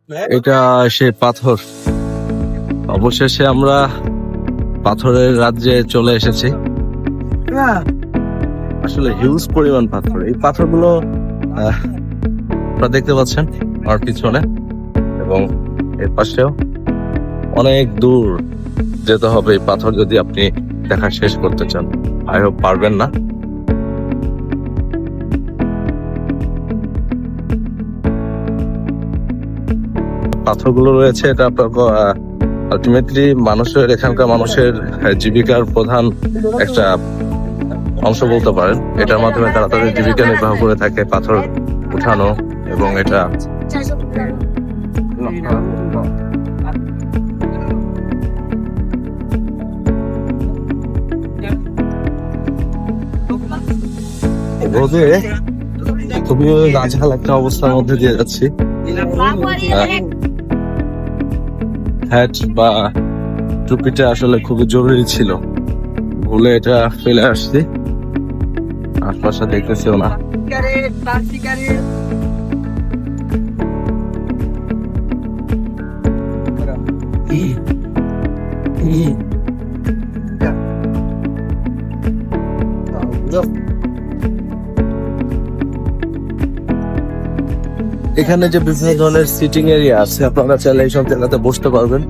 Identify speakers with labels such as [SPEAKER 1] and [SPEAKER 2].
[SPEAKER 1] এটা সেই পাথর। অবশেষে আমরা পাথরের রাজ্যে চলে এসেছি। আসলে হিউজ পরিমাণ পাথর। এই পাথরগুলো আপনারা দেখতে পাচ্ছেন আমার পিছনে, এবং এর পাশেও অনেক দূর যেতে হবে এই পাথর যদি আপনি দেখা শেষ করতে চান। আই হোপ পারবেন না। পাথরগুলো রয়েছে, এটা আপনার আলটিমেটলি মানুষের, এখানকার মানুষের জীবিকার প্রধান একটা অংশ বলতে পারেন। এটার মাধ্যমে তারা তাদের জীবিকা নির্বাহ করে থাকে, পাথর উঠানো। এবং এটা রোদে খুবই নাজেহাল একটা অবস্থার মধ্যে দিয়ে যাচ্ছি। হ্যাট বা টুপিটা আসলে খুবই জরুরি ছিল, ভুলে এটা ফেলে আসছি। আশপাশে দেখতেছিও না। এখানে যে বিভিন্ন ধরনের সিটিং এরিয়া আছে, আপনারা চাইলে এইসব জায়গাতে বসতে পারবেন।